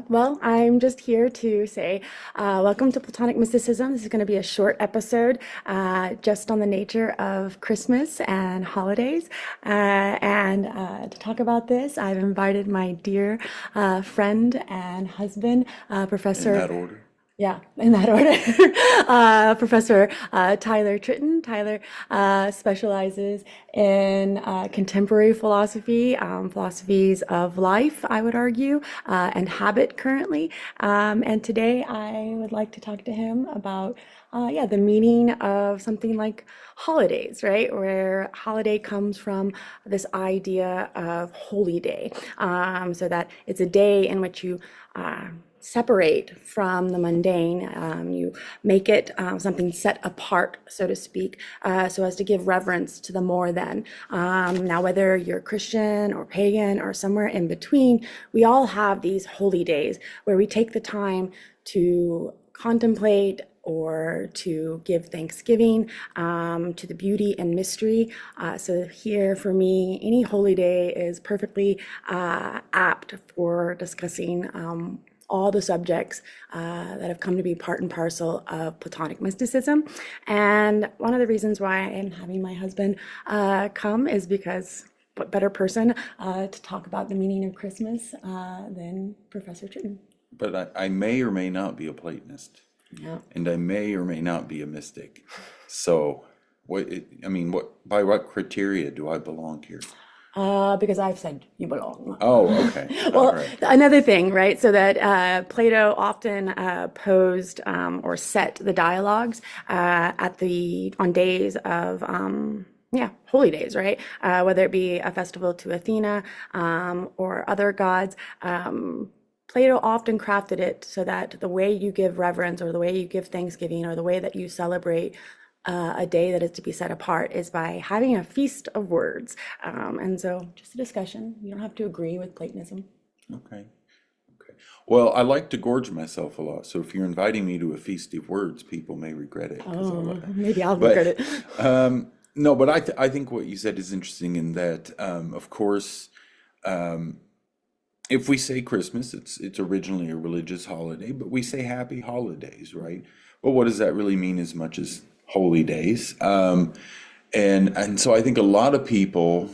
Well, I'm just here to say welcome to Platonic Mysticism. This is going to be a short episode just on the nature of Christmas and holidays. And to talk about this, I've invited my dear friend and husband, In Professor. that order. Yeah, in that order. Professor Tyler Tritten. Tyler specializes in contemporary philosophy, philosophies of life, I would argue, and habit currently. And today I would like to talk to him about, yeah, the meaning of something like holidays, right? Where holiday comes from this idea of holy day. So that it's a day in which you separate from the mundane. You make it something set apart, so to speak, so as to give reverence to the more than. Now, whether you're Christian or pagan or somewhere in between, we all have these holy days where we take the time to contemplate or to give thanksgiving to the beauty and mystery. So here for me, any holy day is perfectly apt for discussing all the subjects that have come to be part and parcel of Platonic mysticism. And one of the reasons why I am having my husband come is because what better person to talk about the meaning of Christmas than Professor Tritten? But I may or may not be a Platonist, Yeah. and I may or may not be a mystic. So, by what criteria do I belong here? Because I've said you belong. Oh, okay. All Well, right. another thing, right? So that Plato often posed or set the dialogues on days of yeah, holy days, right? Whether it be a festival to Athena or other gods. Plato often crafted it so that the way you give reverence or the way you give thanksgiving or the way that you celebrate a day that is to be set apart is by having a feast of words. And so just a discussion. You don't have to agree with Platonism. Okay. Okay. Well, I like to gorge myself a lot. So if you're inviting me to a feast of words, people may regret it because I Oh, like. maybe I'll regret But it. no, but I think what you said is interesting in that, of course, if we say Christmas, it's originally a religious holiday, but we say happy holidays, right? But what does that really mean as much as holy days? And so I think a lot of people,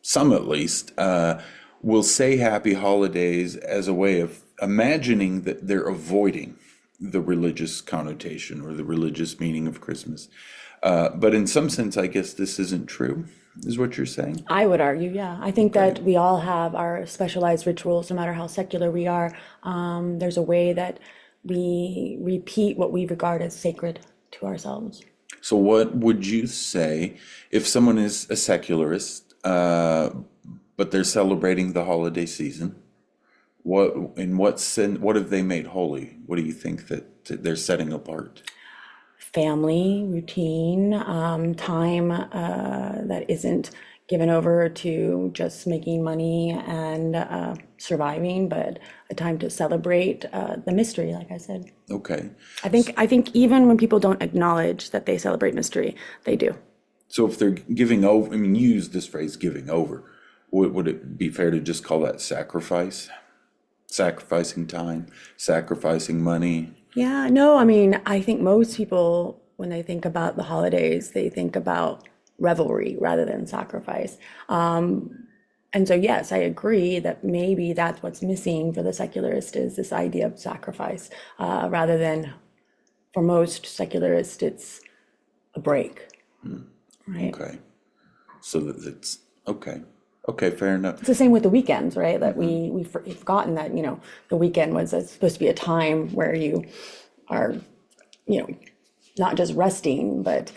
some at least, will say happy holidays as a way of imagining that they're avoiding the religious connotation or the religious meaning of Christmas. But in some sense, I guess this isn't true, is what you're saying? I would argue, yeah. I think Okay. that we all have our specialized rituals, no matter how secular we are. There's a way that we repeat what we regard as sacred to ourselves. So, what would you say if someone is a secularist, but they're celebrating the holiday season? In what sense, what have they made holy? What do you think that they're setting apart? Family, routine, time that isn't given over to just making money and surviving, but a time to celebrate the mystery, like I said. Okay. I think even when people don't acknowledge that they celebrate mystery, they do. So, if they're giving over, I mean, you use this phrase giving over. Would it be fair to just call that sacrifice? Sacrificing time, sacrificing money. Yeah, no, I mean, I think most people, when they think about the holidays, they think about revelry rather than sacrifice. And so, yes, I agree that maybe that's what's missing for the secularist is this idea of sacrifice, rather than for most secularists, it's a break, right? Okay. So that it's okay. Okay, fair enough. It's the same with the weekends, right? That we've forgotten that, the weekend was supposed to be a time where you are, you know, not just resting, but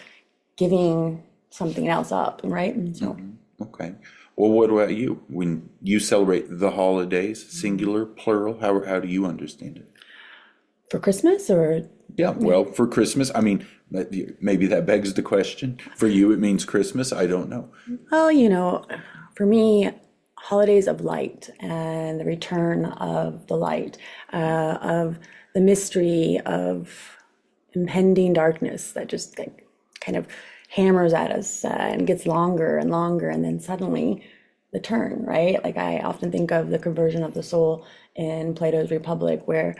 giving something else up, right? And so Okay. Well, what about you? When you celebrate the holidays, singular, plural, how do you understand it? for Christmas or Yeah, well, for Christmas, I mean, maybe that begs the question. For you, it means Christmas. I don't know. well, for me, holidays of light and the return of the light, of the mystery of impending darkness that just like kind of hammers at us and gets longer and longer, and then suddenly the turn, right? Like I often think of the conversion of the soul in Plato's Republic, where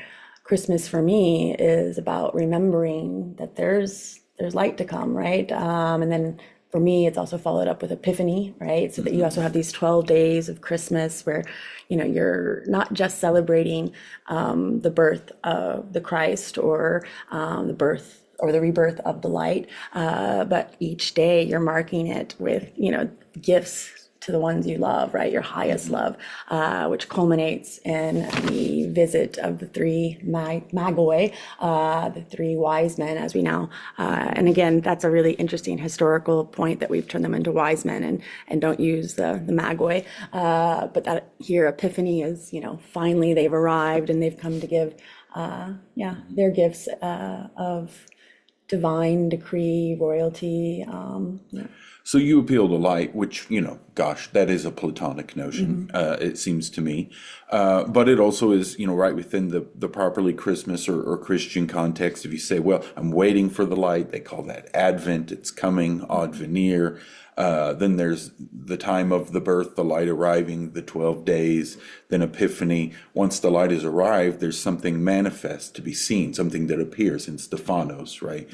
Christmas for me is about remembering that there's light to come, right? And then for me, it's also followed up with Epiphany, right? So that you also have these 12 days of Christmas where, you're not just celebrating the birth of the Christ or the birth or the rebirth of the light, but each day you're marking it with, gifts to the ones you love, right? Your highest love, which culminates in the visit of the three magoi, the three wise men, as we now. And again, that's a really interesting historical point that we've turned them into wise men and don't use the magoi. But that here, Epiphany is, finally they've arrived and they've come to give, their gifts of divine decree, royalty. Yeah. So you appeal to light, which, gosh, that is a Platonic notion, it seems to me. But it also is, right within the properly Christmas or Christian context. If you say, well, I'm waiting for the light, they call that Advent, it's coming, ad venir. Then there's the time of the birth, the light arriving, the 12 days, then Epiphany. Once the light has arrived, there's something manifest to be seen, something that appears in Stephanos, right?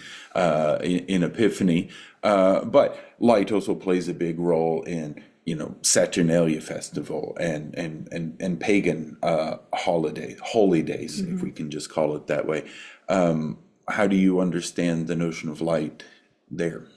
In Epiphany. But light also plays a big role in, Saturnalia festival and pagan holy days, if we can just call it that way. How do you understand the notion of light there?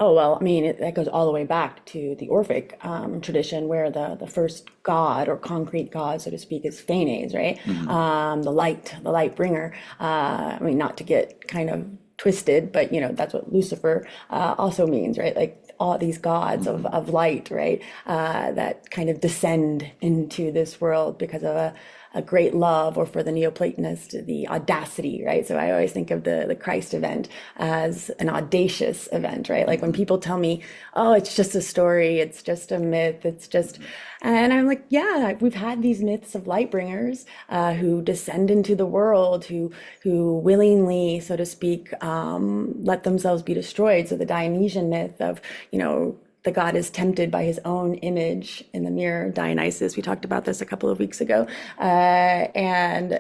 Oh, well, I mean, that goes all the way back to the Orphic tradition, where the first god or concrete god, so to speak, is Phanes, right? The light bringer. I mean, not to get kind of twisted, but that's what Lucifer also means, right? Like all these gods of light, right? That kind of descend into this world because of a great love, or for the Neoplatonist, the audacity, right? So I always think of the Christ event as an audacious event, right? Like when people tell me, oh, it's just a story, it's just a myth, and I'm like, yeah, we've had these myths of light bringers who descend into the world, who willingly, so to speak, let themselves be destroyed. So the Dionysian myth of, the god is tempted by his own image in the mirror, Dionysus. We talked about this a couple of weeks ago. And,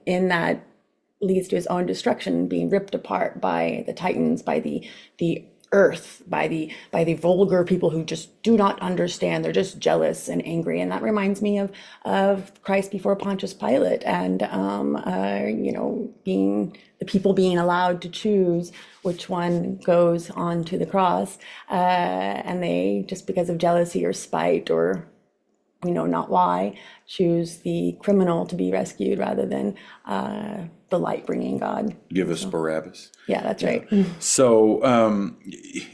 in that leads to his own destruction, being ripped apart by the Titans, by the earth, by the vulgar people who just do not understand. They're just jealous and angry. And that reminds me of Christ before Pontius Pilate, and being the people being allowed to choose which one goes on to the cross, and they, just because of jealousy or spite, or we know not why, choose the criminal to be rescued rather than the light bringing God. Give us Barabbas. Yeah, that's right. So,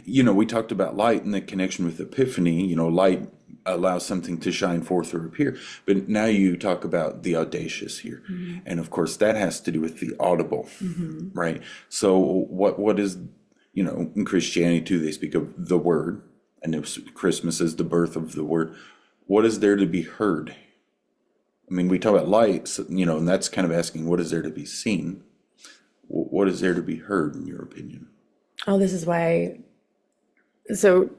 we talked about light and the connection with Epiphany. Light allows something to shine forth or appear. But now you talk about the audacious here. And of course, that has to do with the audible, right? So what is, in Christianity too, they speak of the word, and if Christmas is the birth of the word. What is there to be heard? I mean, we talk about light, so, and that's kind of asking, what is there to be seen? What is there to be heard, in your opinion? Oh, this is why. So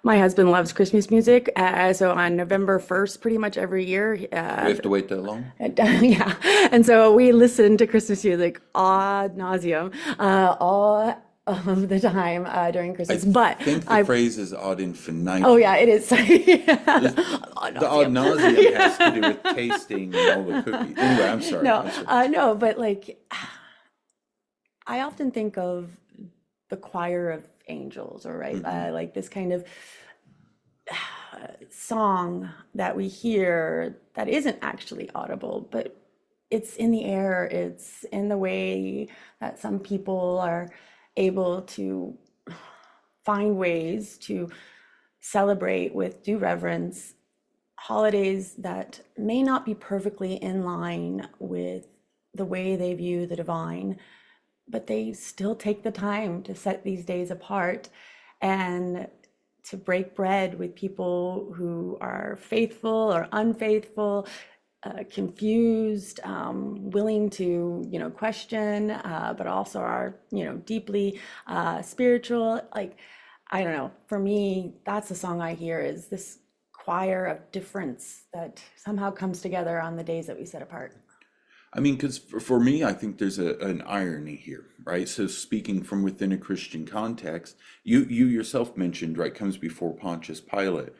my husband loves Christmas music. So on November 1st, pretty much every year. We have to wait that long? Yeah. And so we listen to Christmas music ad nauseum, all of the time during Christmas. But I think the phrase is ad infinitum. Oh, yeah, it is. Sorry. The ad nauseum has to do with tasting and all the cookies. Anyway, I'm sorry. No, but like, I often think of the choir of angels, or right, like this kind of song that we hear that isn't actually audible, but it's in the air. It's in the way that some people are able to find ways to celebrate with due reverence holidays that may not be perfectly in line with the way they view the divine, but they still take the time to set these days apart and to break bread with people who are faithful or unfaithful, confused, willing to, question, but also are, deeply spiritual. Like, I don't know, for me, that's the song I hear, is this choir of difference that somehow comes together on the days that we set apart. I mean, because for me, I think there's an irony here, right? So speaking from within a Christian context, you yourself mentioned, right, comes before Pontius Pilate,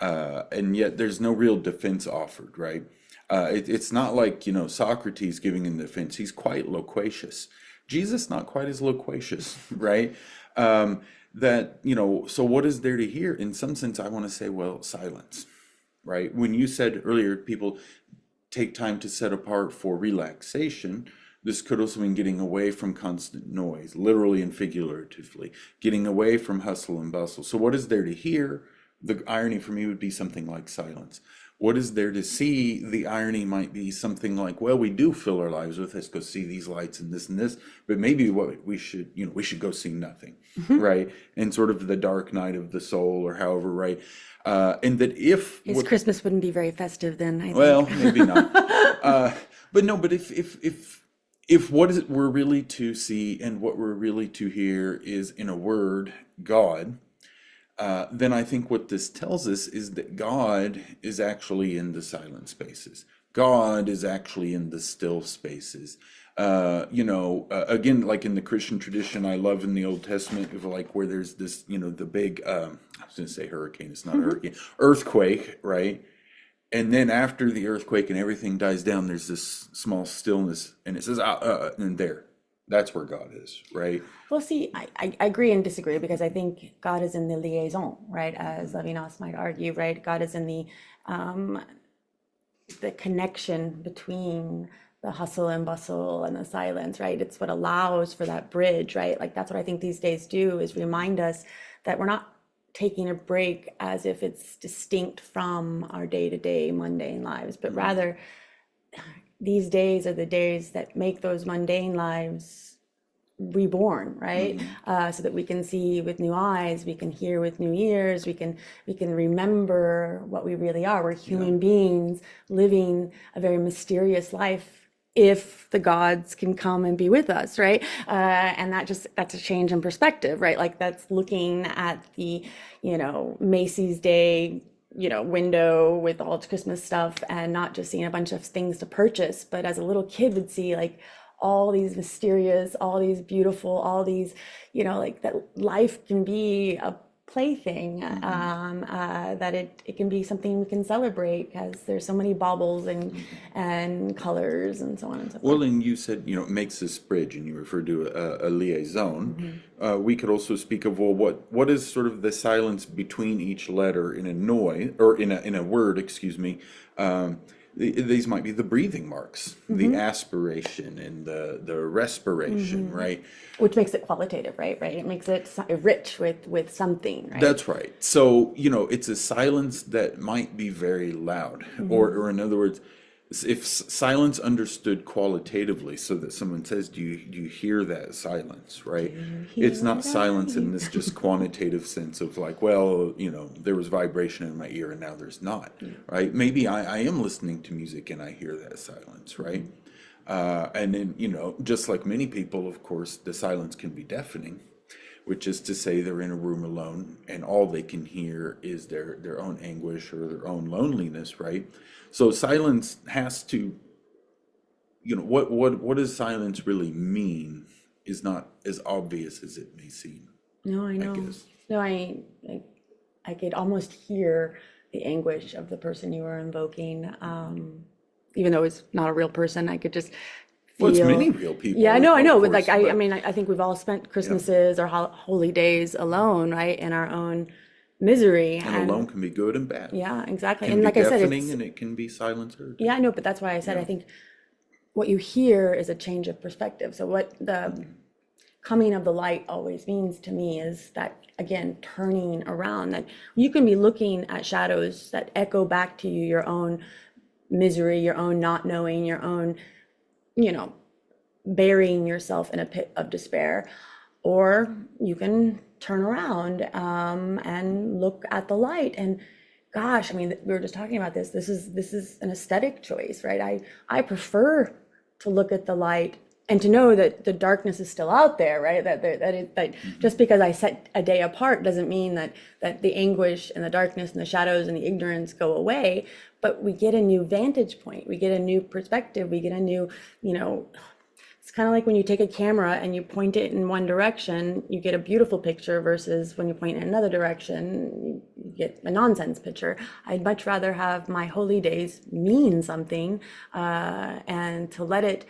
and yet there's no real defense offered, right? It's not like, Socrates giving an defense. He's quite loquacious. Jesus, not quite as loquacious, right? So what is there to hear? In some sense, I want to say, well, silence, right? When you said earlier, people take time to set apart for relaxation, this could also mean getting away from constant noise, literally and figuratively, getting away from hustle and bustle. So what is there to hear? The irony for me would be something like silence. What is there to see? The irony might be something like, well, we do fill our lives with, let's go see these lights and this, but maybe what we should, we should go see nothing, right? And sort of the dark night of the soul, or however, right? And that if His Christmas wouldn't be very festive then, I think. well, maybe not. But no, but if what is it we're really to see and what we're really to hear is, in a word, God, then I think what this tells us is that God is actually in the silent spaces. God is actually in the still spaces. Again, like in the Christian tradition, I love in the Old Testament, of like where there's this, the big, I was going to say hurricane, it's not a hurricane, earthquake, right? And then after the earthquake and everything dies down, there's this small stillness, and it says, and there, that's where God is, right? Well, see, I agree and disagree, because I think God is in the liaison, right? As Levinas might argue, right? God is in the connection between the hustle and bustle and the silence, right? It's what allows for that bridge, right? Like that's what I think these days do, is remind us that we're not taking a break as if it's distinct from our day-to-day mundane lives, but rather these days are the days that make those mundane lives reborn, right? So that we can see with new eyes, we can hear with new ears, we can remember what we really are. We're human beings living a very mysterious life, if the gods can come and be with us, right? And that's a change in perspective, right? Like that's looking at the, Macy's Day, window with all its Christmas stuff, and not just seeing a bunch of things to purchase, but as a little kid would see like all these mysterious, all these beautiful, all these, like that life can be a plaything, that it can be something we can celebrate, because there's so many baubles and colors and so on and so forth. Well, and you said, it makes this bridge, and you referred to a liaison. We could also speak of, well, what is sort of the silence between each letter in a noise, or in a word, excuse me. These might be the breathing marks, the aspiration and the respiration, right? Which makes it qualitative, right? It makes it rich with something, right? That's right. So, it's a silence that might be very loud, or in other words, if silence understood qualitatively, so that someone says, do you hear that silence, right? It's not silence in this just quantitative sense of like, well, there was vibration in my ear and now there's not, right? Maybe I am listening to music and I hear that silence, right? And then, just like many people, of course, the silence can be deafening, which is to say they're in a room alone and all they can hear is their own anguish or their own loneliness, right? So silence has to, what does silence really mean is not as obvious as it may seem. No, I know. guess. No, I could almost hear the anguish of the person you were invoking, even though it's not a real person. I could just Well, it's feel. many real people. Yeah, I know, of but like course, I mean, I think we've all spent Christmases or holy days alone, right, in our own misery, and alone can be good and bad. yeah, exactly. Can And be like I said, deafening it's and it can be silencer. yeah, I know, but that's why I said I think what you hear is a change of perspective. So what the coming of the light always means to me is that, again, turning around, that you can be looking at shadows that echo back to you your own misery, your own not knowing, your own, burying yourself in a pit of despair, or you can turn around and look at the light. And gosh, I mean, we were just talking about this is an aesthetic choice, right? I prefer to look at the light and to know that the darkness is still out there, right? That just because I set a day apart doesn't mean that the anguish and the darkness and the shadows and the ignorance go away, but we get a new vantage point, we get a new perspective, we get a new, you know, it's kind of like when you take a camera and you point it in one direction, you get a beautiful picture versus when you point in another direction, you get a nonsense picture. I'd much rather have my holy days mean something, and to let it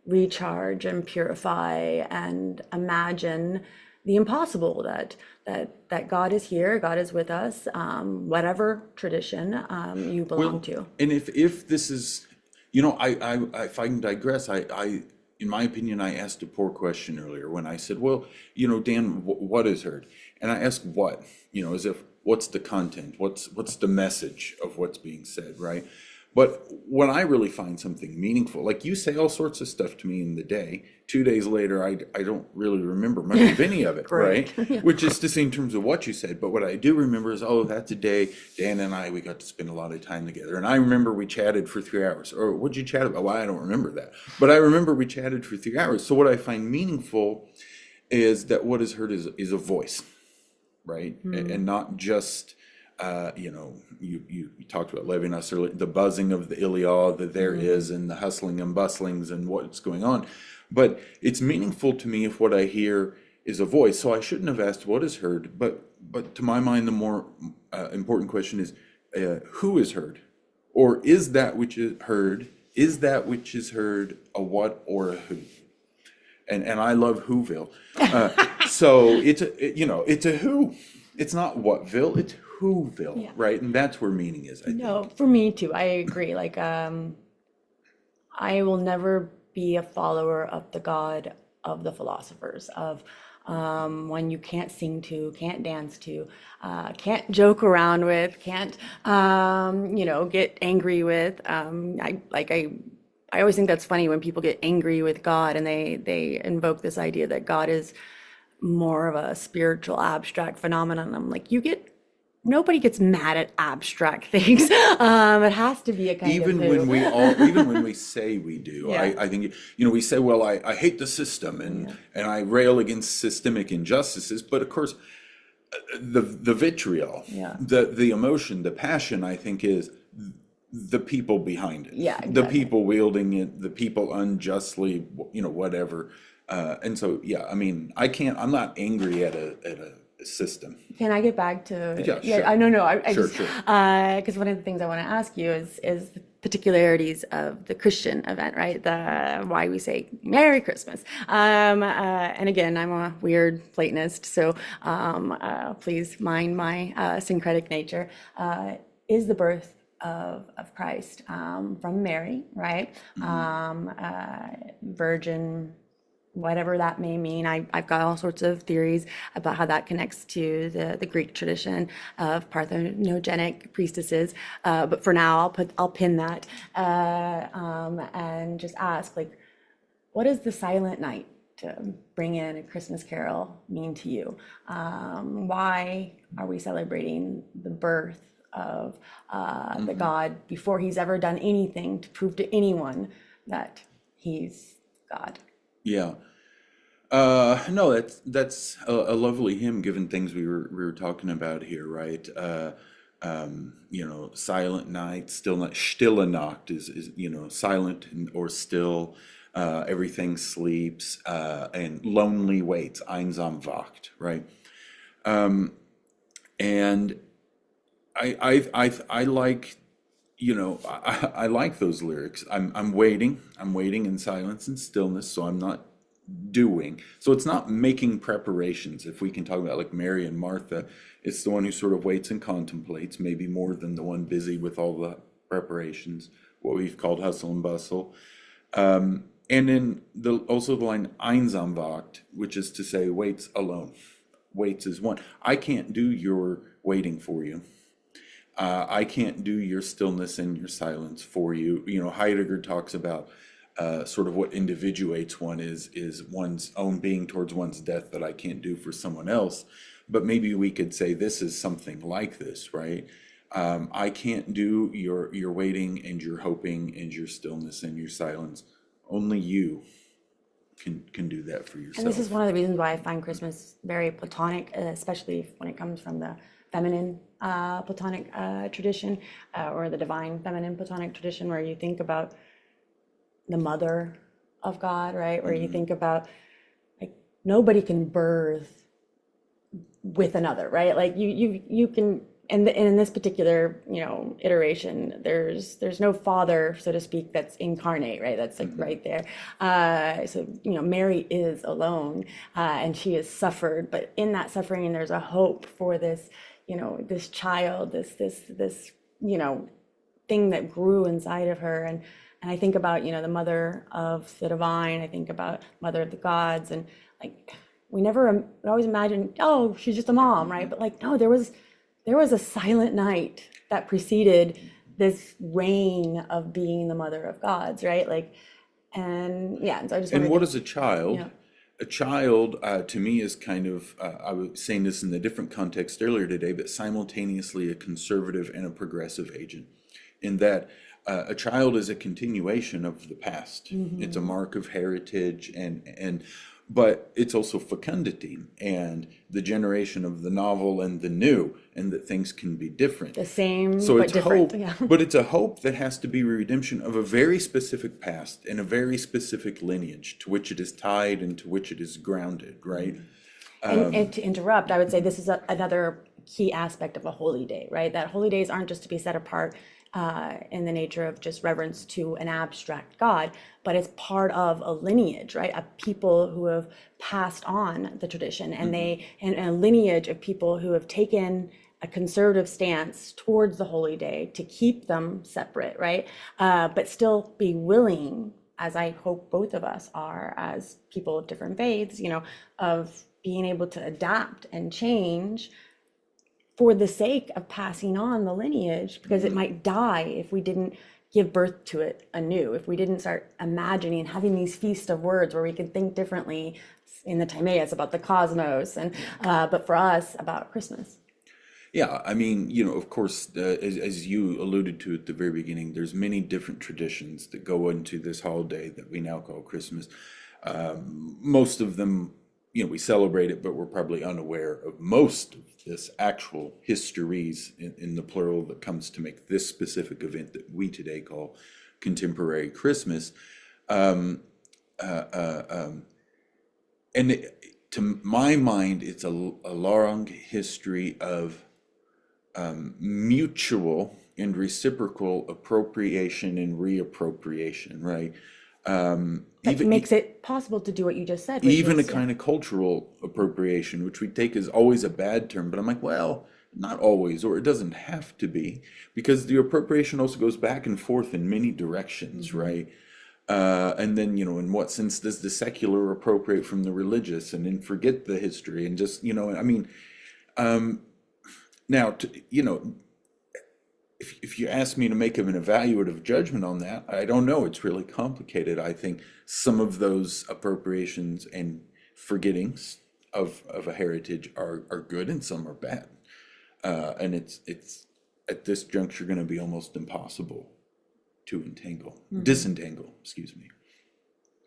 recharge and purify and imagine the impossible, that God is here, God is with us, whatever tradition you belong to. And if this is, you know, if I can digress, in my opinion, I asked a poor question earlier when I said, well, you know, Dan, what is heard? And I asked what, you know, as if, what's the content? What's the message of what's being said, right? But when I really find something meaningful, like you say all sorts of stuff to me in the day, 2 days later, I don't really remember much of any of it, right? Yeah. Which is to say in terms of what you said. But what I do remember is, oh, that's a day Dan and I, we got to spend a lot of time together. And I remember we chatted for 3 hours. Or what'd you chat about? Well, I don't remember that. But I remember we chatted for 3 hours. So what I find meaningful is that what is heard is a voice, right? And not just... you know, you talked about Levinas earlier, the buzzing of the Iliad that there is, and the hustling and bustlings and what's going on. But it's meaningful to me if what I hear is a voice. So I shouldn't have asked what is heard, but to my mind, the more important question is who is heard, or is that which is heard a what or a who? And I love Whoville. So it's a who. It's not whatville, it's Whoville, Yeah. right? And that's where meaning is, I think. No, for me too, I agree. Like, I will never be a follower of the God of the philosophers, of one you can't sing to, can't dance to, can't joke around with, can't get angry with. I always think that's funny when people get angry with God and they invoke this idea that God is more of a spiritual abstract phenomenon. I'm like, nobody gets mad at abstract things. It has to be a kind Even of when who. even when we say we do, Yeah. I think, we say, well, I hate the system and I rail against systemic injustices, but of course the vitriol, Yeah. the emotion, the passion, I think is the people behind it. Yeah, The exactly. people wielding it, the people unjustly, whatever. And so, yeah, I mean, I'm not angry at a system. Can I get back to? Yeah, sure. I no, I Sure, just sure. because one of the things I want to ask you is the particularities of the Christian event, right? The why we say Merry Christmas. And again, I'm a weird Platonist, so please mind my syncretic nature. Is the birth of Christ from Mary, right? Virgin, whatever that may mean. I've got all sorts of theories about how that connects to the Greek tradition of parthenogenic priestesses. But for now, I'll pin that and just ask, like, what does the silent night to bring in a Christmas carol mean to you? Why are we celebrating the birth of the God before he's ever done anything to prove to anyone that he's God? Yeah. No, that's a lovely hymn given things we were talking about here, right? Silent night, stille Nacht is silent or still, everything sleeps, and lonely waits, einsam wacht, right? And I like, I like those lyrics. I'm waiting in silence and stillness, so I'm not doing. So it's not making preparations. If we can talk about like Mary and Martha, it's the one who sort of waits and contemplates, maybe more than the one busy with all the preparations, what we've called hustle and bustle. And then also the line einsam wacht, which is to say waits alone. Waits as one. I can't do your waiting for you. I can't do your stillness and your silence for you. Heidegger talks about sort of what individuates one is one's own being towards one's death that I can't do for someone else. But maybe we could say this is something like this, right? I can't do your waiting and your hoping and your stillness and your silence. Only you can do that for And this is yourself. one of the reasons why I find Christmas very Platonic, especially when it comes from the feminine Platonic tradition, or the divine feminine Platonic tradition, where you think about the mother of God, right? Where you think about, like, nobody can birth with another, right? Like you can, and in this particular, iteration, there's no father, so to speak, that's incarnate, right? That's like right there. So Mary is alone, and she has suffered, but in that suffering, there's a hope for this, this child, this thing that grew inside of her. And I think about, the mother of the divine. I think about mother of the gods, and like, we always imagine, oh, she's just a mom, right? But like, no, there was a silent night that preceded this reign of being the mother of gods, right? Like, and yeah, and so I just And wanted what to, is a child? yeah, A child, to me, is kind of, I was saying this in a different context earlier today, but simultaneously a conservative and a progressive agent, in that a child is a continuation of the past. It's a mark of heritage, but it's also fecundity and the generation of the novel and the new, and that things can be different. the same So but it's different. hope, Yeah. but it's a hope that has to be redemption of a very specific past and a very specific lineage to which it is tied and to which it is grounded, right? And to interrupt, I would say this is another key aspect of a holy day, right? That holy days aren't just to be set apart in the nature of just reverence to an abstract God, but it's part of a lineage, right? A people who have passed on the tradition, and a lineage of people who have taken a conservative stance towards the holy day to keep them separate, right? But still be willing, as I hope both of us are, as people of different faiths, of being able to adapt and change for the sake of passing on the lineage, because it might die if we didn't give birth to it anew, if we didn't start imagining, having these feast of words where we can think differently. In the Timaeus about the cosmos, and but for us about Christmas. Yeah, I mean, of course, as you alluded to at the very beginning, there's many different traditions that go into this holiday that we now call Christmas. Most of them, we celebrate it, but we're probably unaware of most of this actual histories in the plural that comes to make this specific event that we today call contemporary Christmas. And to my mind, it's a long history of mutual and reciprocal appropriation and reappropriation, right? That Even makes it possible to do what you just said, which even a is, yeah, kind of cultural appropriation, which we take as always a bad term, but I'm like, well, not always, or it doesn't have to be, because the appropriation also goes back and forth in many directions, right? And then, in what sense does the secular appropriate from the religious and then forget the history and just, I mean, now, if you ask me to make an evaluative judgment on that, I don't know. It's really complicated. I think some of those appropriations and forgettings of a heritage are good and some are bad. And it's at this juncture going to be almost impossible to disentangle, excuse me.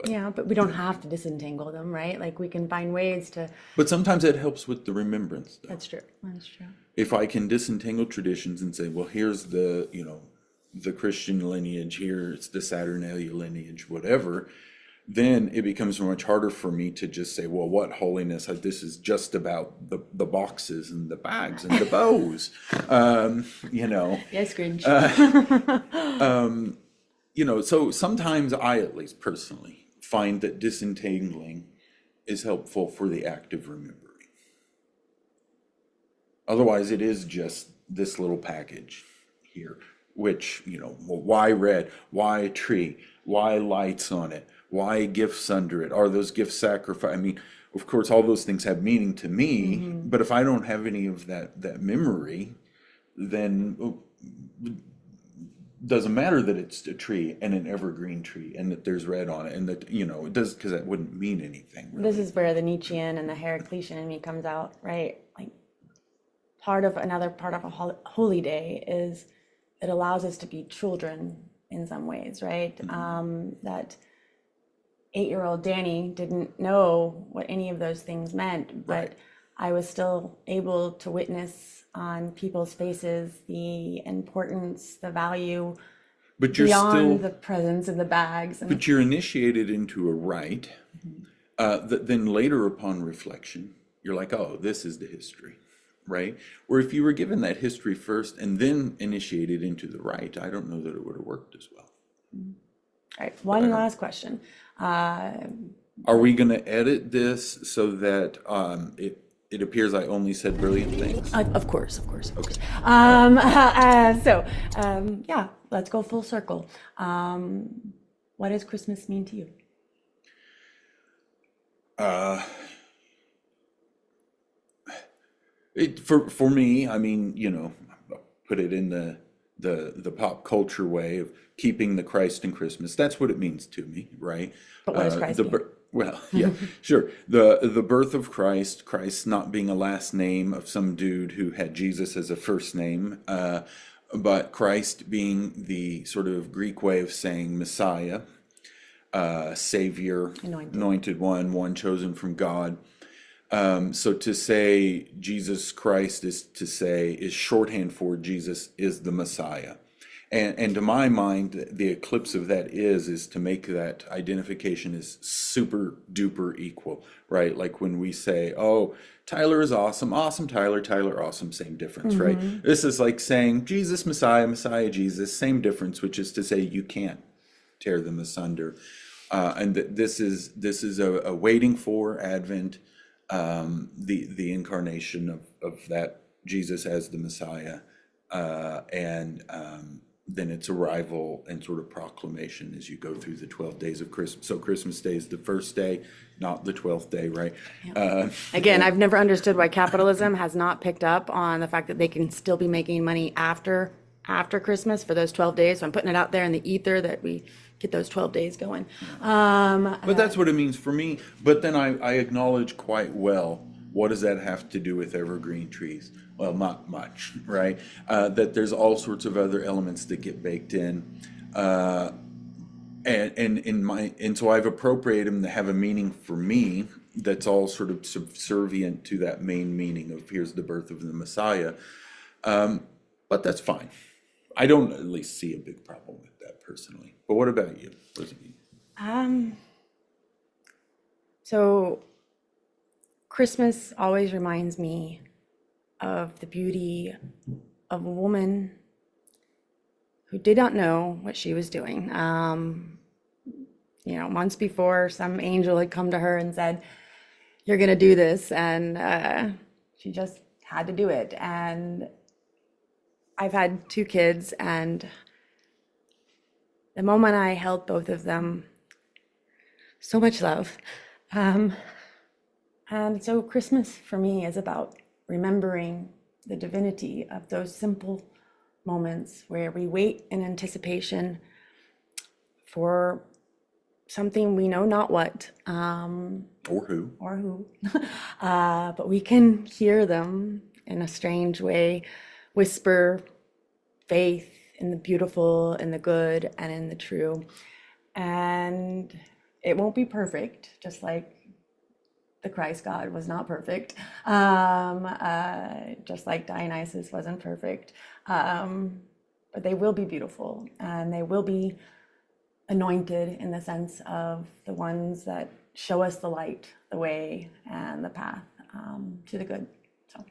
yeah, but we don't have to disentangle them, right? Like, we can find ways to. But sometimes it helps with the remembrance, though. That's true. That's true. If I can disentangle traditions and say, well, here's the Christian lineage, here's the Saturnalia lineage, whatever, then it becomes much harder for me to just say, well, what holiness? This is just about the boxes and the bags and the bows. Yes, Grinch. So sometimes I, at least personally, find that disentangling is helpful for the act of remembering. Otherwise, it is just this little package here, which, well, why red? Why a tree? Why lights on it? Why gifts under it? Are those gifts sacrificed? I mean, of course, all those things have meaning to me, but if I don't have any of that memory, then it doesn't matter that it's a tree and an evergreen tree and that there's red on it and that, it does, because that wouldn't mean anything, This really. is where the Nietzschean and the Heraclitean in me comes out, right? Like, another part of a holy day is it allows us to be children in some ways, right? That 8-year-old Danny didn't know what any of those things meant, but Right. I was still able to witness on people's faces the importance, the value But you're beyond still, the presents and the bags. And but you're initiated into a rite that then later upon reflection, you're like, oh, this is the history, right? Where if you were given that history first and then initiated into the rite, I don't know that it would have worked as well. all right, But I one don't. last question. Uh, Are we going to edit this so that it appears I only said brilliant things? of course, of course, of Okay. course. Yeah, let's go full circle. What does Christmas mean to you? Uh, for me, I mean, put it in the pop culture way of keeping the Christ in Christmas. That's what it means to me, right? But what does Christ The mean? well, yeah, sure. The birth of Christ, Christ not being a last name of some dude who had Jesus as a first name, but Christ being the sort of Greek way of saying Messiah, Savior, Anointed. anointed one chosen from God. So to say Jesus Christ is shorthand for Jesus is the Messiah. And to my mind, the eclipse of that is to make that identification is super duper equal, right? Like when we say, oh, Tyler is awesome, awesome Tyler, Tyler awesome, same difference, right? This is like saying Jesus, Messiah, Messiah, Jesus, same difference, which is to say you can't tear them asunder. And that this is a waiting for Advent, the incarnation of that Jesus as the Messiah, and then its arrival and sort of proclamation as you go through the 12 days of Christmas. So Christmas Day is the first day, not the 12th day, right? Again, I've never understood why capitalism has not picked up on the fact that they can still be making money after Christmas for those 12 days. So I'm putting it out there in the ether that we get those 12 days going. But that's what it means for me. But then I acknowledge quite well, what does that have to do with evergreen trees? Well, not much, right? That there's all sorts of other elements that get baked in. And so I've appropriated them to have a meaning for me that's all sort of subservient to that main meaning of here's the birth of the Messiah. But that's fine. I don't at least see a big problem with that personally. But what about you? What does it mean? So Christmas always reminds me of the beauty of a woman who did not know what she was doing. Months before, some angel had come to her and said, "You're going to do this," and she just had to do it. And I've had 2 kids, and the moment I held both of them, so much love. And so Christmas for me is about remembering the divinity of those simple moments where we wait in anticipation for something we know not what, Or who? but we can hear them in a strange way whisper faith in the beautiful, in the good, and in the true. And it won't be perfect, just like the Christ God was not perfect, just like Dionysus wasn't perfect. But they will be beautiful, and they will be anointed in the sense of the ones that show us the light, the way, and the path to the good. So.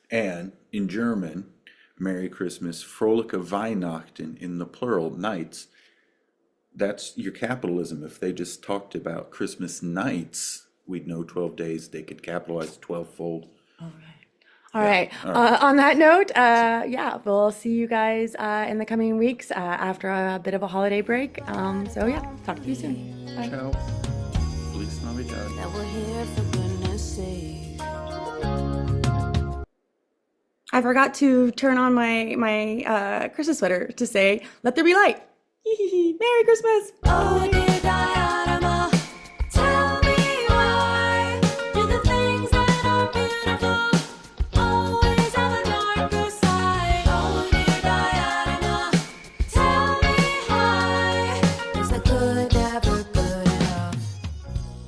And in German, Merry Christmas, Frohliche Weihnachten in the plural, nights. That's your capitalism. If they just talked about Christmas nights, we'd know 12 days, they could capitalize 12-fold. All right. On that note, we'll see you guys in the coming weeks after a bit of a holiday break. Talk to you soon. Bye. Ciao. Feliz Navidad. That we're here for goodness sake. I forgot to turn on my Christmas sweater to say, "Let there be light." Merry Christmas. Oh,